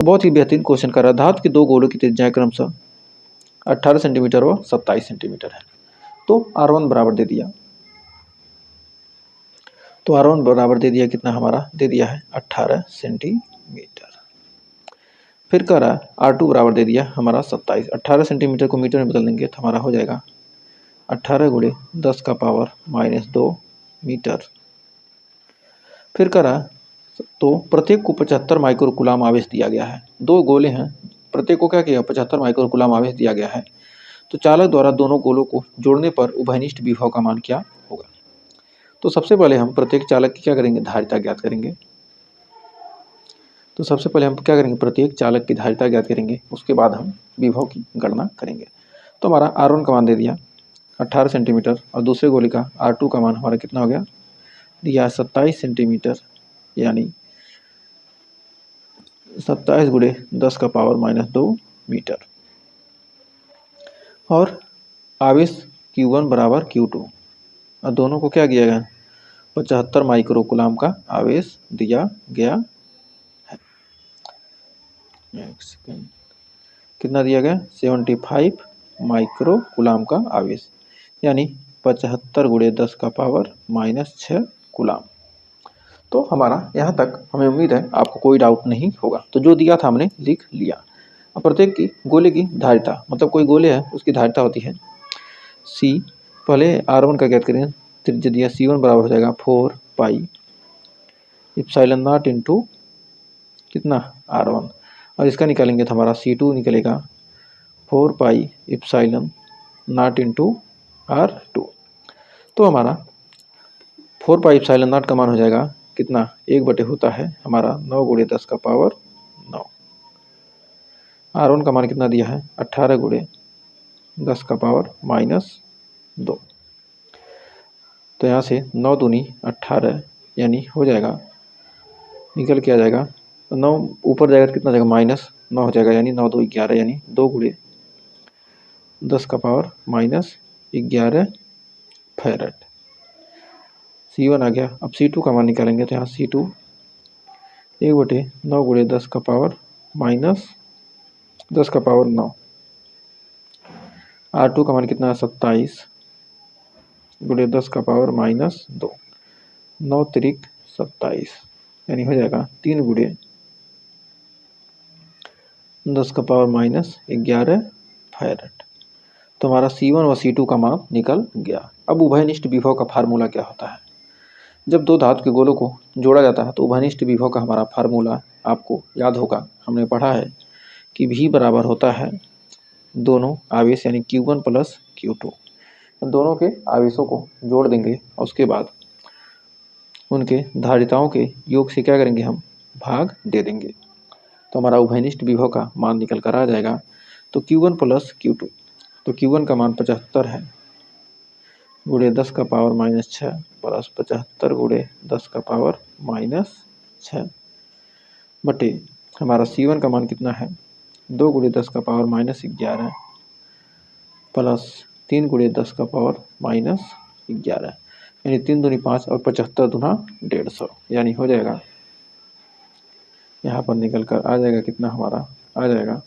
बहुत ही बेहतरीन क्वेश्चन कर रहा है। धातु के दो गोलों की त्रिज्याएं क्रमशः 18 सेंटीमीटर व 27 सेंटीमीटर है। तो R1 बराबर दे दिया, तो R1 बराबर दे दिया कितना, हमारा दे दिया है 18 सेंटीमीटर। फिर कह रहा है R2 बराबर दे दिया हमारा 27। 18 सेंटीमीटर को मीटर में बदल देंगे तो हमारा हो जाएगा 18 गुणे 10 का पावर -2 मीटर। फिर कह रहा तो प्रत्येक को 75 माइक्रोकूलाम आवेश दिया गया है। दो गोले हैं, प्रत्येक को क्या किया, 75 माइक्रोकूलाम आवेश दिया गया है। तो चालक द्वारा दोनों गोलों को जोड़ने पर उभयनिष्ठ विभव का मान क्या होगा। तो सबसे पहले हम प्रत्येक चालक की क्या करेंगे, धारिता ज्ञात करेंगे। तो सबसे पहले हम क्या करेंगे, प्रत्येक चालक की धारिता ज्ञात करेंगे, उसके बाद हम विभव की गणना करेंगे। तो हमारा R1 का मान दे दिया 18 सेंटीमीटर और दूसरे गोले का R2 का मान हमारा कितना हो गया, दिया 27 सेंटीमीटर, यानी 27 गुणे 10 का पावर -2 मीटर। और आवेश Q1 बराबर Q2 और दोनों को क्या किया गया, 75 माइक्रोकूलाम का आवेश दिया गया है। कितना दिया गया, 75 माइक्रोकूलाम का आवेश, यानी 75 गुणे 10 का पावर -6 कूलाम। तो हमारा यहाँ तक हमें उम्मीद है आपको कोई डाउट नहीं होगा। तो जो दिया था हमने लिख लिया। अब प्रत्येक की गोले की धारिता, मतलब कोई गोले है उसकी धारिता होती है C। पहले R1 का ज्ञात करें, त्रिज्या दिया C1 बराबर हो जाएगा 4 पाई एप्सिलॉन नॉट इंटू कितना R1, और इसका निकालेंगे तो हमारा C2 निकलेगा 4 pi epsilon not into R2। तो हमारा 4 पाई एप्सिलॉन नॉट का मान हो जाएगा कितना, 1 बटे होता है हमारा 9 गुणे 10 का पावर 9। R1 का मान कितना दिया है, 18 गुणे 10 का पावर -2। तो यहाँ से 9 दूनी 18, यानी हो जाएगा, निकल के आ जाएगा 9 ऊपर जाएगा तो कितना जाएगा, -9 हो जाएगा, यानी 9 2 11, यानी 2 गुणे 10 का पावर -11 फैरेड। C1 आ गया। अब C2 का मान निकालेंगे तो यहाँ C2 1 बटे 9 गुणे 10 का पावर -10 का पावर 9। R2 का मान कितना है, 27 गुणे 10 का पावर -2, 9 तिरिक 27, यानी हो जाएगा 3 गुणे 10 का पावर -11 फैरेड। तो हमारा C1 और C2 का मान निकल गया। अब उभयनिष्ठ विभव का फार्मूला क्या होता है। जब दो धातु के गोलों को जोड़ा जाता है तो उभयनिष्ठ विभव का हमारा फार्मूला आपको याद होगा, हमने पढ़ा है कि V बराबर होता है दोनों आवेश यानी Q1 प्लस Q2। दोनों के आवेशों को जोड़ देंगे और उसके बाद उनके धारिताओं के योग से क्या करेंगे, हम भाग दे देंगे। तो हमारा उभयनिष्ठ विभव का मान निकल कर आ जाएगा। तो Q1 प्लस Q2, तो Q1 का मान 75 है गुणे 10 का पावर -6 प्लस 75 गुणे 10 का पावर -6 बटे हमारा C1 का मान कितना है, 2 गुणे 10 का पावर -11 प्लस 3 गुणे 10 का पावर -11, यानी 3 दूनी 5 और 75 दूना 150, यानी हो जाएगा यहाँ पर निकल कर आ जाएगा कितना, हमारा आ जाएगा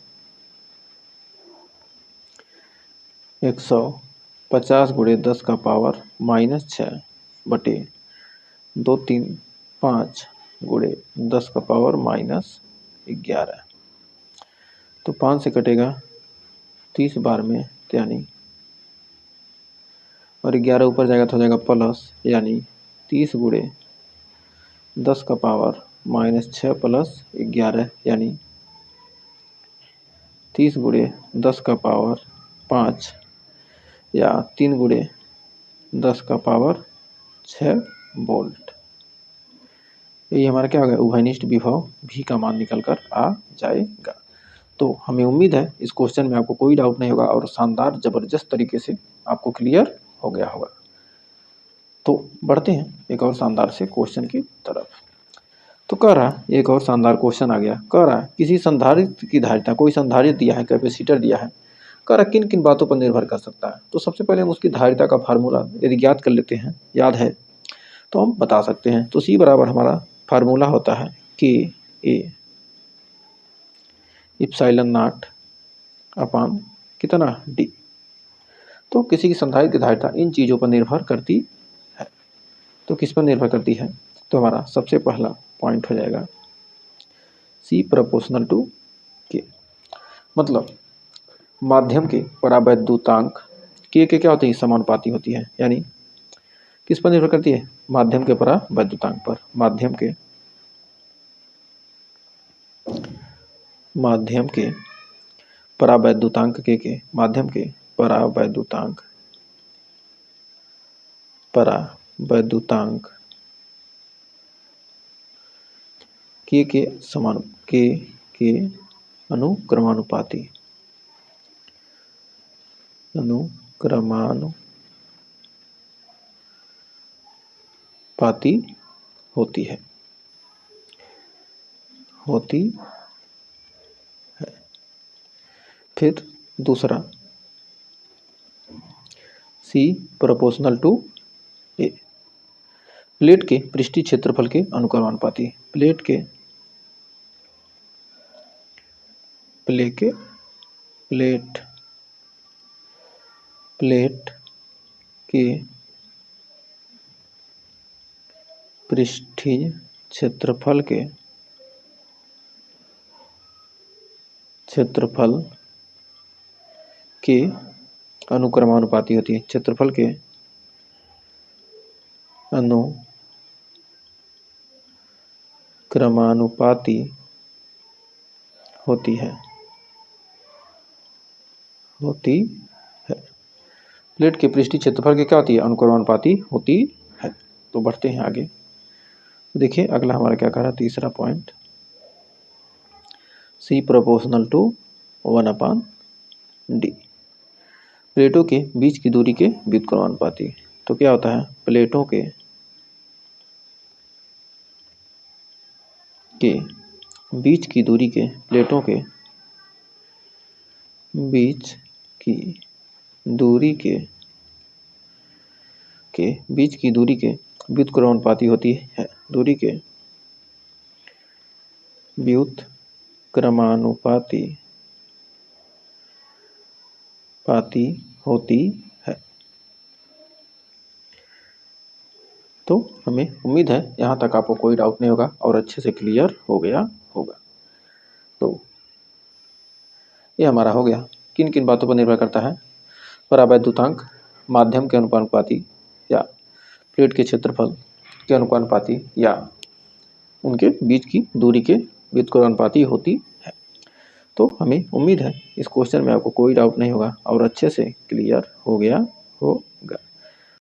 150 गुणे 10 का पावर -6 बटे 2 3 5 गुणे 10 का पावर -11। तो 5 से कटेगा 30 बार में, यानी और 11 ऊपर जाएगा तो हो जाएगा प्लस, यानी 30 गुणे 10 का पावर -6 प्लस 11, यानी 30 गुणे 10 का पावर 5 या 3 गुणे 10 का पावर 6 वोल्ट। ये हमारा क्या होगा, उभयनिष्ठ विभव V का मान निकल कर आ जाएगा। तो हमें उम्मीद है इस क्वेश्चन में आपको कोई डाउट नहीं होगा और शानदार जबरदस्त तरीके से आपको क्लियर हो गया होगा। तो बढ़ते हैं एक और शानदार से क्वेश्चन की तरफ। तो कह रहा है, एक और शानदार क्वेश्चन आ गया। कह रहा है किसी संधारित्र की धारिता, कोई संधारित्र दिया है, कैपेसिटर दिया है, कह रहा किन किन बातों पर निर्भर कर सकता है। तो सबसे पहले हम उसकी धारिता का फार्मूला यदि ज्ञात कर लेते हैं, याद है तो हम बता सकते हैं। तो C बराबर हमारा फार्मूला होता है Ka इप्सिलॉन नॉट अपान कितना डी। तो किसी की संधारित्र की धारिता इन चीज़ों पर निर्भर करती है। तो किस पर निर्भर करती है? तो हमारा सबसे पहला पॉइंट हो जाएगा C प्रोपोर्शनल टू K, मतलब माध्यम के परावैद्युतांक K के क्या होती है? समानुपाती होती है। यानी किस पर निर्भर करती है? माध्यम के परावैद्युतांक पर। माध्यम के परावैद्युतांक के माध्यम के परावैद्युतांक के समान के अनुक्रमानुपाती होती है। फिर दूसरा C proportional to A, plate के पृष्ठीय क्षेत्रफल के अनुक्रमानुपाती। प्लेट के पृष्ठीय क्षेत्रफल के अनुक्रमानुपाती होती है। क्षेत्रफल के अनुक्रमानुपाती होती है। प्लेट के पृष्ठीय क्षेत्रफल के क्या होती है? अनुक्रमानुपाती होती है। तो बढ़ते हैं आगे। देखिए अगला हमारा क्या कह रहा है, तीसरा point C proportional to 1/d, प्लेटों के बीच की दूरी के व्युत्क्रमानुपाती। तो क्या होता है? प्लेटों के बीच की दूरी के व्युत्क्रमानुपाती होती है। दूरी के व्युत्क्रमानुपाती होती है। तो हमें उम्मीद है यहाँ तक आपको कोई डाउट नहीं होगा और अच्छे से क्लियर हो गया होगा। तो ये हमारा हो गया। किन किन बातों पर निर्भर करता है? परावैद्युतांक माध्यम के अनुपानुपाती या प्लेट के क्षेत्रफल के अनुपानुपाती या उनके बीच की दूरी के व्युत्क्रमानुपाती होती है। तो हमें उम्मीद है इस क्वेश्चन में आपको कोई डाउट नहीं होगा और अच्छे से क्लियर हो गया होगा।